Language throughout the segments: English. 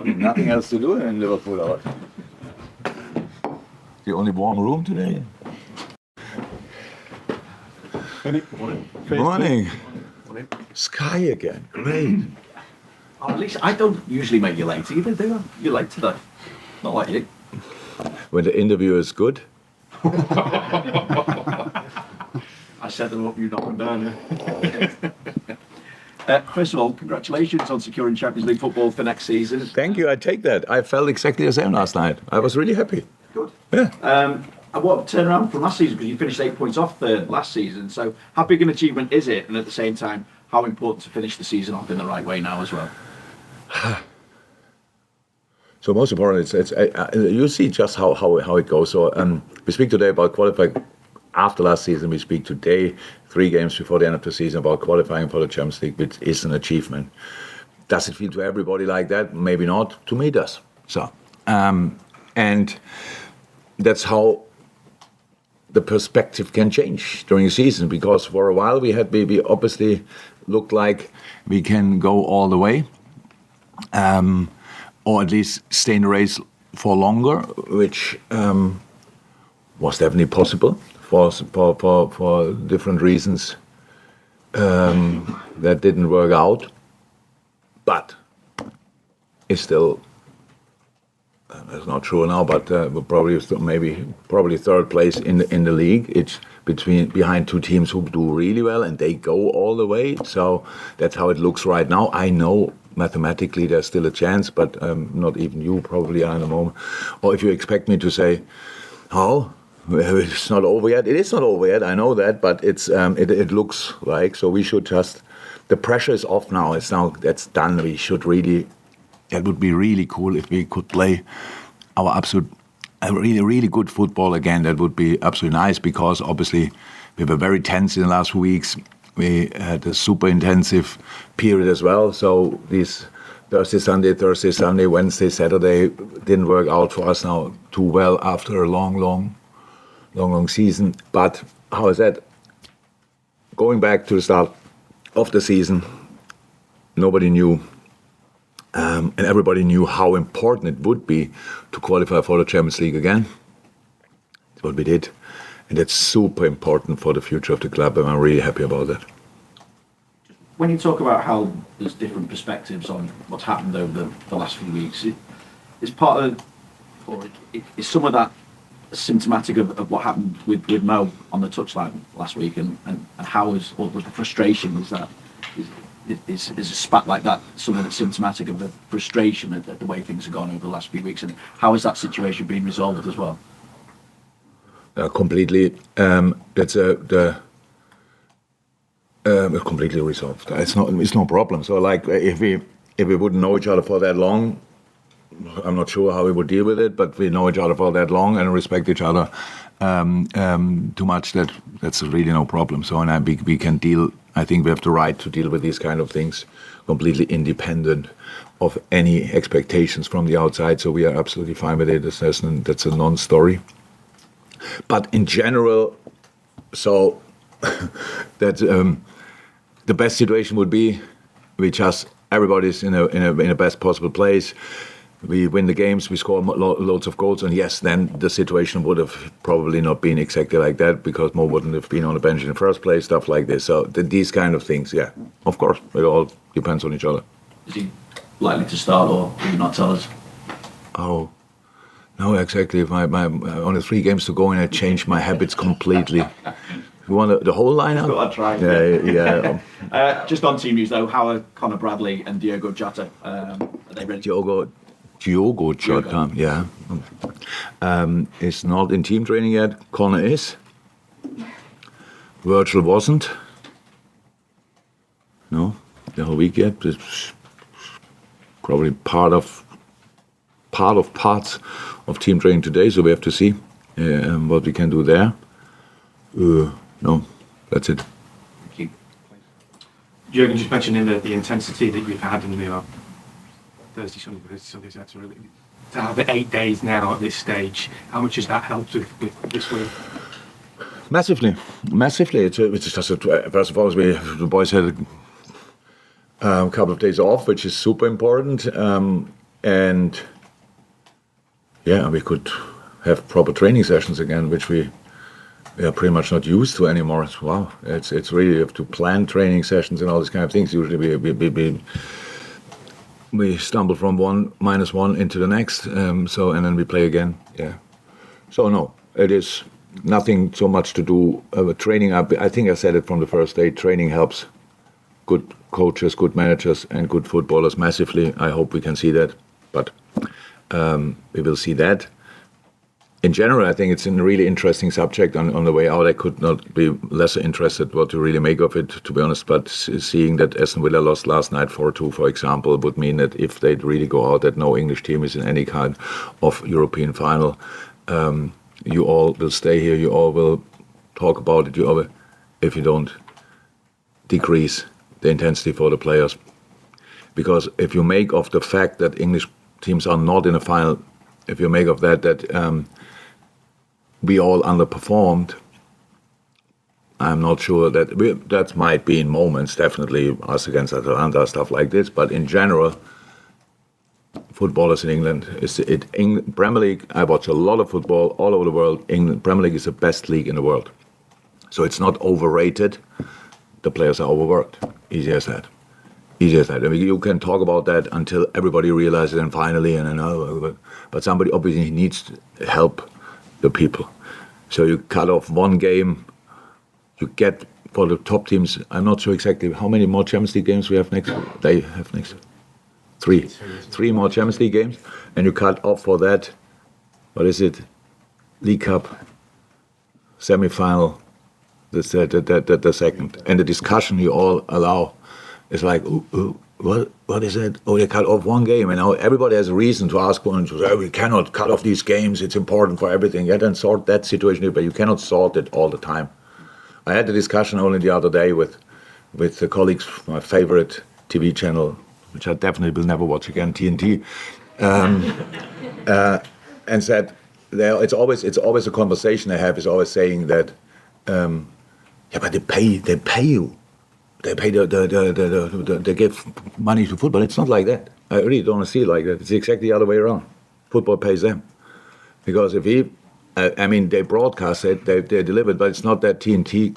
Nothing else to do in Liverpool. The only warm room today. Morning. Sky again. Great. Oh, at least I don't usually make you late either, do I? You're late today. Not like you. When the interview is good. I set them up, you knock them down. First of all, congratulations on securing Champions League football for next season. Thank you, I take that. I felt exactly the same last night. I was really happy. Good. Yeah. And what turnaround from last season, because you finished 8 points off third last season. So how big an achievement is it? And at the same time, how important to finish the season off in the right way now as well? So most important, it's you see just how it goes. So we speak today about qualifying after last season. We speak today, 3 games before the end of the season, about qualifying for the Champions League, which is an achievement. Does it feel to everybody like that? Maybe not. To me, it does. So, and that's how the perspective can change during the season, because for a while we obviously looked like we can go all the way, or at least stay in the race for longer, which was definitely possible for different reasons that didn't work out, but it's still. That's not true now, but we're probably third place in the league. It's behind 2 teams who do really well, and they go all the way. So that's how it looks right now. I know mathematically there's still a chance, but not even you probably are in the moment. Or if you expect me to say, "Oh, it's not over yet," it is not over yet. I know that, but it looks like. So we should just. The pressure is off now. That's done. We should really. It would be really cool if we could play our really good football again. That would be absolutely nice, because obviously we were very tense in the last weeks. We had a super intensive period as well. So these Thursday, Sunday, Wednesday, Saturday didn't work out for us now too well after a long season. But how is that? Going back to the start of the season, nobody knew. And everybody knew how important it would be to qualify for the Champions League again. That's what we did. And that's super important for the future of the club, and I'm really happy about that. When you talk about how there's different perspectives on what's happened over the last few weeks, is part of, or is some of that symptomatic of what happened with Mo on the touchline last week, and how was the frustration? Is a spat like that something that's symptomatic of the frustration at the way things have gone over the last few weeks, and how has that situation been resolved as well? Completely. It's completely resolved. It's no problem. So like if we wouldn't know each other for that long, I'm not sure how we would deal with it. But we know each other for that long and respect each other too much. That's really no problem. So we can deal. I think we have the right to deal with these kind of things completely independent of any expectations from the outside. So we are absolutely fine with it. That's a non-story. But in general, so that the best situation would be everybody's in a best possible place. We win the games, we score loads of goals, and yes, then the situation would have probably not been exactly like that, because Mo wouldn't have been on the bench in the first place, stuff like this. So these kind of things, yeah, of course, it all depends on each other. Is he likely to start, or will you not tell us? Oh, no, exactly. If my only 3 games to go, and I changed my habits completely. You want the whole lineup? I'll try. Yeah. Just on team news though, how are Conor Bradley and Diogo Jota? Are they ready? Diogo Jota, yeah. Is not in team training yet. Conor is. Virgil wasn't. No, the whole week yet. It's probably parts of team training today, so we have to see what we can do there. No, that's it. Thank you. Jurgen just mentioned the intensity that you've had in the Thursday, Sunday, Saturday. To have it 8 days now at this stage, how much has that helped with this week? Massively. It's just first of all, the boys had A couple of days off, which is super important. And yeah, we could have proper training sessions again, which we are pretty much not used to anymore. Wow, it's really, you have to plan training sessions and all these kind of things. Usually we stumble from -1 into the next, and then we play again. Yeah. So no, it is nothing so much to do with training. I think I said it from the first day. Training helps good coaches, good managers, and good footballers massively. I hope we can see that, but we will see that. In general, I think it's a really interesting subject. On the way out, I could not be less interested what to really make of it, to be honest. But seeing that Aston Villa lost last night 4-2, for example, would mean that if they'd really go out, that no English team is in any kind of European final. You all will stay here. You all will talk about it. If you don't decrease the intensity for the players. Because if you make of the fact that English teams are not in a final, if you make of that we all underperformed, I'm not sure that might be in moments, definitely us against Atalanta, stuff like this. But in general, footballers in England, Premier League, I watch a lot of football all over the world. England, Premier League is the best league in the world. So it's not overrated. The players are overworked. Easy as that. Easy as that. I mean, you can talk about that until everybody realizes it, and finally, but somebody obviously needs to help the people. So you cut off one game, you get for the top teams. I'm not sure exactly how many more Champions League games we have next. They have next 3 more Champions League games, and you cut off for that. What is it? League Cup semi-final. The second, and the discussion you all allow is like, what is it? Oh, they cut off one game, and now everybody has a reason to ask one to say, we cannot cut off these games. It's important for everything. Yeah, then sort that situation, but you cannot sort it all the time. I had a discussion only the other day with the colleagues from my favorite TV channel, which I definitely will never watch again, TNT, and said, it's always a conversation I have. Is always saying that. Yeah, but they pay you. They pay they give money to football. It's not like that. I really don't want to see it like that. It's exactly the other way around. Football pays them. Because they broadcast it, they deliver it, but it's not that TNT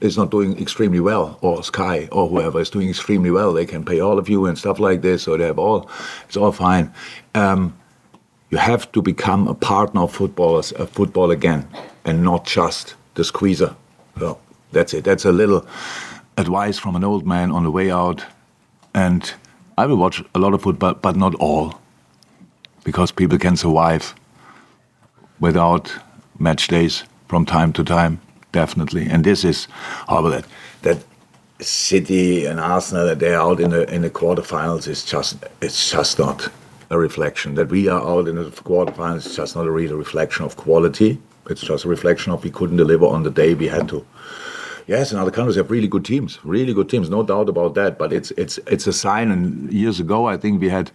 is not doing extremely well, or Sky, or whoever is doing extremely well. They can pay all of you and stuff like this, so it's all fine. You have to become a partner of football again, and not just the squeezer. So that's it. That's a little advice from an old man on the way out. And I will watch a lot of football, but not all, because people can survive without match days from time to time, definitely. And this is horrible. That City and Arsenal, that they're out in the quarterfinals, it's just not a reflection. That we are out in the quarterfinals is just not a real reflection of quality. It's just a reflection of we couldn't deliver on the day we had to. Yes, in other countries have really good teams, no doubt about that. But it's a sign. And years ago, I think we had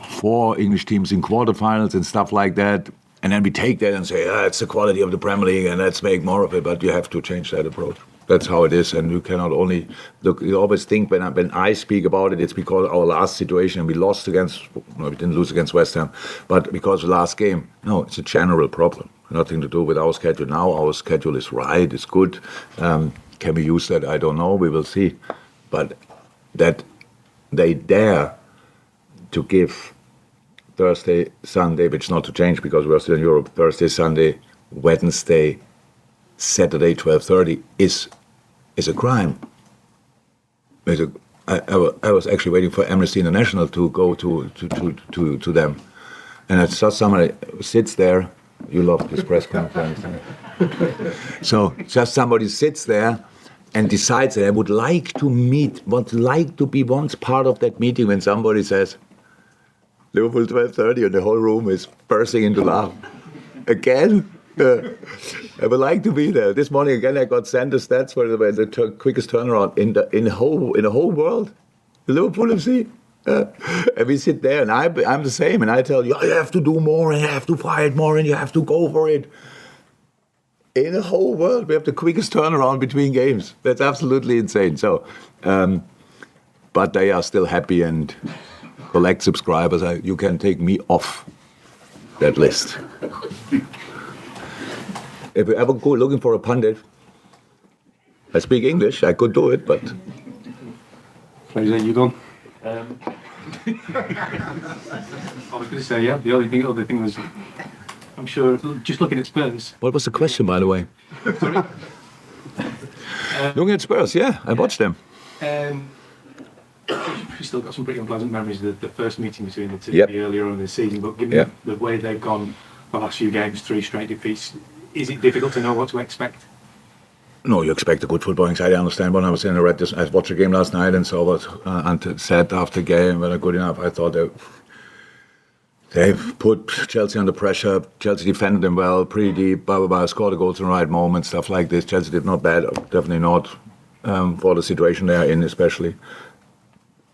4 English teams in quarterfinals and stuff like that. And then we take that and say, it's the quality of the Premier League, and let's make more of it. But you have to change that approach. That's how it is, and you cannot only look. You always think when I speak about it, it's because our last situation, we lost we didn't lose against West Ham, but because of the last game. No, it's a general problem. Nothing to do with our schedule now. Our schedule is right. It's good. Can we use that? I don't know. We will see. But that they dare to give Thursday, Sunday, which is not to change because we're still in Europe. Thursday, Sunday, Wednesday, Saturday, 12:30 is a crime. I was actually waiting for Amnesty International to go to them, and it's just somebody sits there. You love this press conference. So just somebody sits there and decides that I would like to be once part of that meeting when somebody says Liverpool 12:30 and the whole room is bursting into laugh. Again? I would like to be there. This morning again, I got sent the stats for the quickest turnaround in the whole world. Liverpool FC. And we sit there, and I'm the same, and I tell you, you have to do more, and you have to fight more, and you have to go for it. in the whole world. We have the quickest turnaround between games. That's absolutely insane. So, but they are still happy and collect subscribers. You can take me off that list. If you ever go looking for a pundit, I speak English. I could do it, but Fraser, you done? I was going to say, yeah. The other thing was, I'm sure, just looking at Spurs. what was the question, by the way? Looking at Spurs, yeah, I watched them. We've still got some pretty unpleasant memories of the first meeting between the two Yep. earlier on in the season, but given Yep. the way they've gone the last few games, 3 straight defeats, is it difficult to know what to expect? No, you expect a good footballing side. I understand. When I was in the red, I watched the game last night and saw what Ante said after the game. Whether good enough, I thought they put Chelsea under pressure. Chelsea defended them well, pretty deep. Blah blah blah. Scored the goals in the right moment. Stuff like this. Chelsea did not bad. Definitely not for the situation they are in, especially.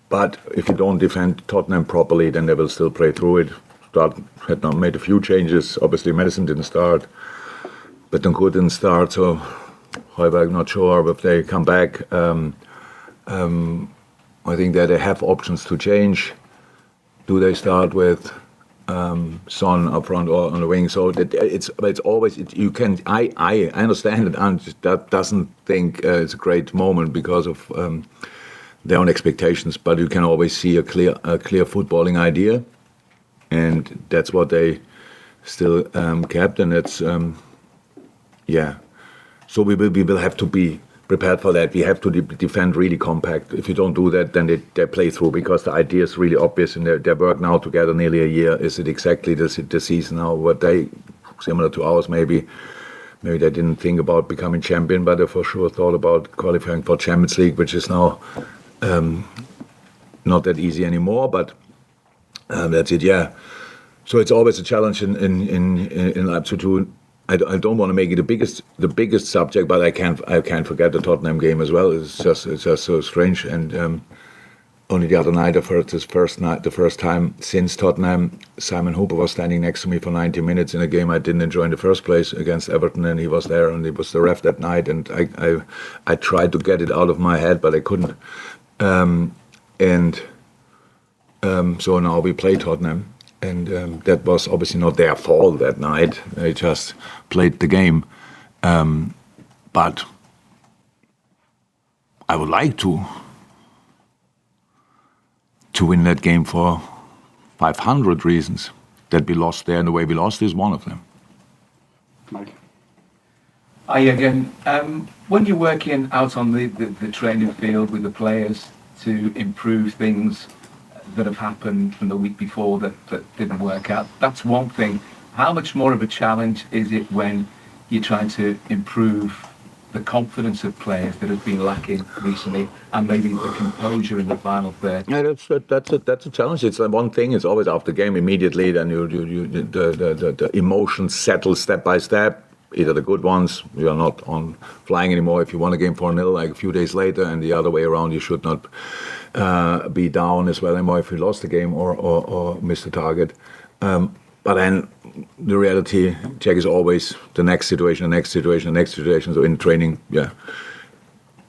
But if you don't defend Tottenham properly, then they will still play through it. Had not made a few changes. Obviously, Madison didn't start. Betancourt didn't start, so. However, I'm not sure if they come back. I think that they have options to change. Do they start with Son up front or on the wing? So it's always you can. I understand it, and that doesn't think it's a great moment because of their own expectations. But you can always see a clear footballing idea, and that's what they still kept, and it's yeah. So we will have to be prepared for that. We have to defend really compact. If you don't do that, then they play through because the idea is really obvious and they work now together nearly a year. Is it exactly the season now? What they, similar to ours, maybe they didn't think about becoming champion, but they for sure thought about qualifying for Champions League, which is now not that easy anymore. But that's it, yeah. So it's always a challenge in Leipzig too. I don't want to make it the biggest subject, but I can't forget the Tottenham game as well. It's just so strange. And only the other night I've heard the first time since Tottenham, Simon Hooper was standing next to me for 90 minutes in a game I didn't enjoy in the first place against Everton, and he was there and he was the ref that night. And I tried to get it out of my head, but I couldn't. So now we play Tottenham. And that was obviously not their fault that night. They just played the game. But I would like to win that game for 500 reasons. That we lost there and the way we lost is one of them. Mike. Hi again. When you're working out on the training field with the players to improve things that have happened from the week before that didn't work out, that's one thing. How much more of a challenge is it when you're trying to improve the confidence of players that have been lacking recently, and maybe the composure in the final third? Yeah, that's a challenge. It's one thing. It's always after game immediately. Then the emotions settle step by step. Either the good ones, you are not on flying anymore if you won a game 4-0 like a few days later, and the other way around, you should not be down as well anymore if you lost the game or missed the target. But then the reality check is always the next situation. So in training, yeah,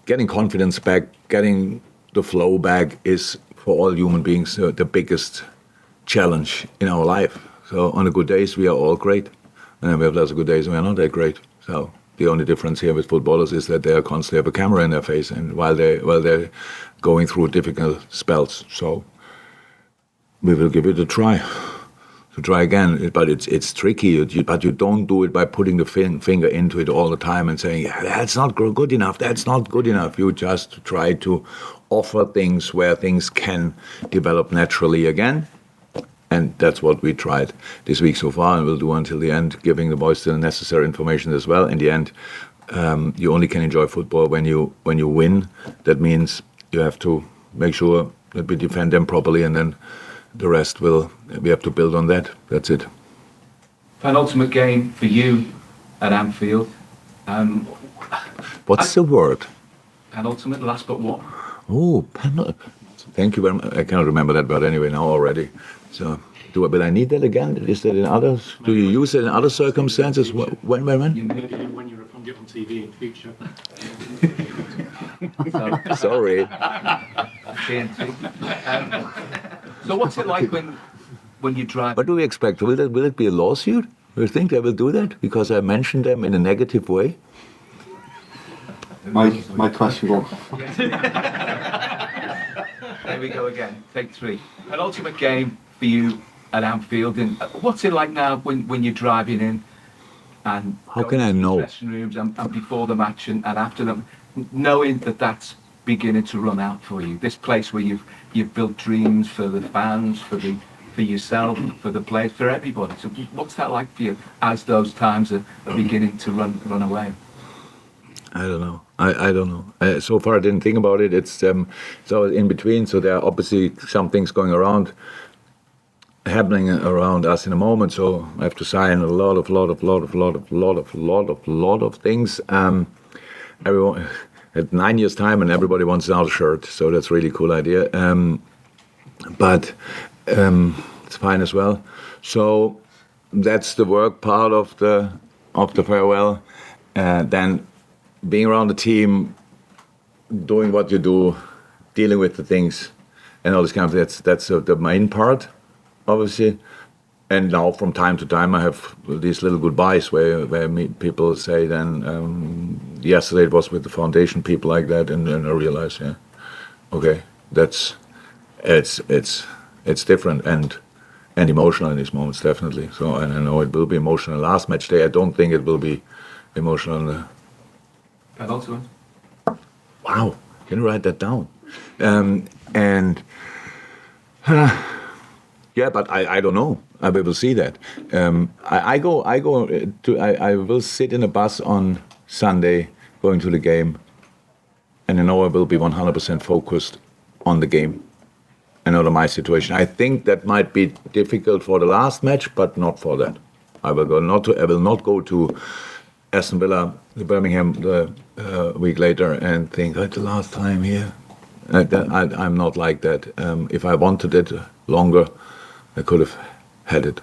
getting confidence back, getting the flow back is for all human beings the biggest challenge in our life. So on the good days, we are all great. And then we have lots of good days and we are not that great. So the only difference here with footballers is that they are constantly have a camera in their face, and while they're going through difficult spells. So we will give it a try. To try again, but it's tricky. But you don't do it by putting the finger into it all the time and saying, yeah, that's not good enough. That's not good enough. You just try to offer things where things can develop naturally again. And that's what we tried this week so far, and we'll do until the end, giving the boys the necessary information as well. In the end, you only can enjoy football when you win. That means you have to make sure that we defend them properly, and then the rest we have to build on that. That's it. Penultimate game for you at Anfield. What's the word? Penultimate, last but one. Oh, thank you very much. I cannot remember that word anyway now already. So, will I need that again? Is that in others? Do you use it in other circumstances? When? When you're get on TV in future. Sorry. TNT. So what's it like when you drive? What do we expect? Will it be a lawsuit? Do you think they will do that because I mentioned them in a negative way? My question will. There we go again. Take 3. An ultimate game for you at Anfield. And what's it like now when you're driving in and How going can I to the know? dressing rooms and before the match and after them, knowing that that's beginning to run out for you? This place where you've built dreams for the fans, for yourself, for the players, for everybody. So what's that like for you as those times are beginning to run away? I don't know. I don't know. So far, I didn't think about it. It's so in between. So there are obviously some things going around, happening around us in a moment. So I have to sign a lot of things. Everyone at 9 years' time, and everybody wants another shirt. So that's a really cool idea. But it's fine as well. So that's the work part of the farewell. Then being around the team, doing what you do, dealing with the things, and all this kind of that's the main part, obviously. And now from time to time I have these little goodbyes where people say then yesterday it was with the foundation people like that, and then I realize okay, it's different and emotional in these moments, definitely. So and I know it will be emotional. Last match day I don't think it will be emotional. Wow, can you write that down? Yeah, but I don't know. We will see that. I will sit in a bus on Sunday going to the game, and I know I will be 100% focused on the game and on my situation. I think that might be difficult for the last match, but not for that. I will not go to Aston Villa, Birmingham, the week later and think, the last time here. I'm not like that. If I wanted it longer, I could have had it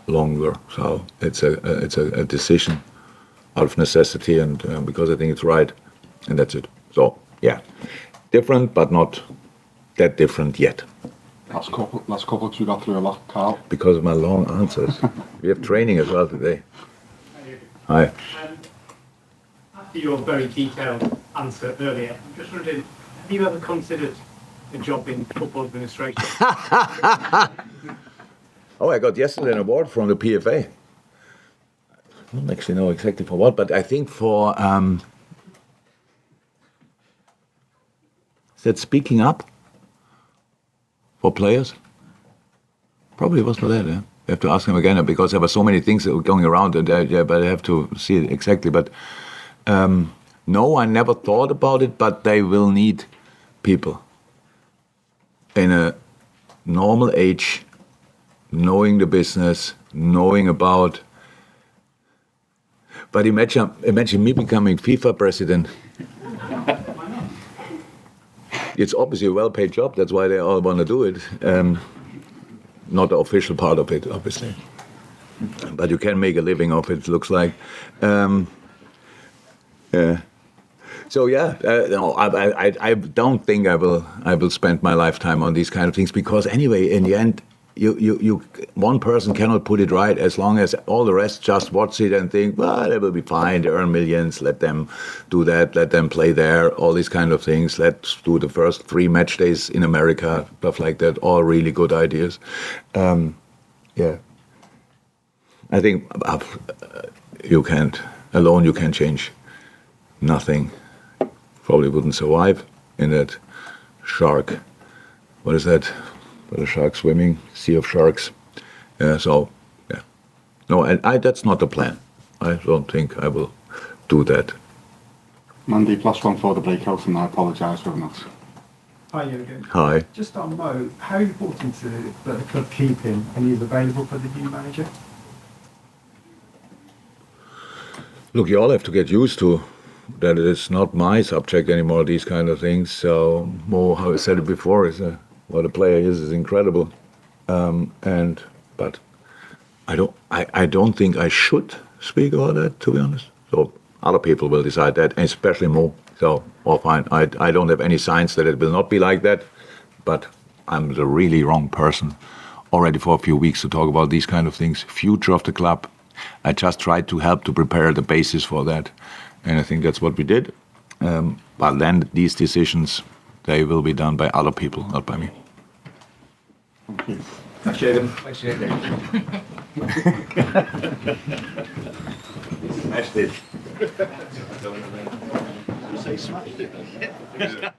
longer. So it's a decision out of necessity and because I think it's right, and that's it. So yeah, different, but not that different yet. Last couple, you got through a lot, Carl. Because of my long answers. We have training as well today. Hi. After your very detailed answer earlier, I'm just wondering, have you ever considered a job in football administration? Oh, I got yesterday an award from the PFA. I don't actually know exactly for what, but I think for is that speaking up for players? Probably was for that, yeah. You have to ask him again because there were so many things that were going around, but I have to see it exactly. But no, I never thought about it, but they will need people in a normal age, knowing the business, knowing about. But imagine me becoming FIFA president. It's obviously a well-paid job. That's why they all want to do it. Not the official part of it, obviously. But you can make a living off it, looks like. So yeah, no, I don't think I will spend my lifetime on these kind of things because anyway, in the end, you one person cannot put it right as long as all the rest just watch it and think, well, they will be fine. They earn millions. Let them do that. Let them play there. All these kind of things. Let's do the first 3 match days in America. Stuff like that. All really good ideas. Yeah. I think you can't alone. You can change nothing. Probably wouldn't survive in that shark. What is that? The shark swimming, sea of sharks. So, yeah. No, that's not the plan. I don't think I will do that. Mandy, +1 for the breakout, and I apologise for that. Hi, Jurgen. Hi. Just on Mo, how important is it that the club keep him and he's available for the new manager? Look, you all have to get used to that it's not my subject anymore, these kind of things. So, Mo, how I said it before, is what a player is incredible. But I don't think I should speak about that, to be honest. So other people will decide that, and especially Mo. So, well, fine. I don't have any signs that it will not be like that, but I'm the really wrong person already for a few weeks to talk about these kind of things. Future of the club. I just tried to help to prepare the basis for that, and I think that's what we did. But then these decisions, they will be done by other people, not by me. Thanks, Jurgen. Thanks, Jurgen. Smashed it. Say smashed it.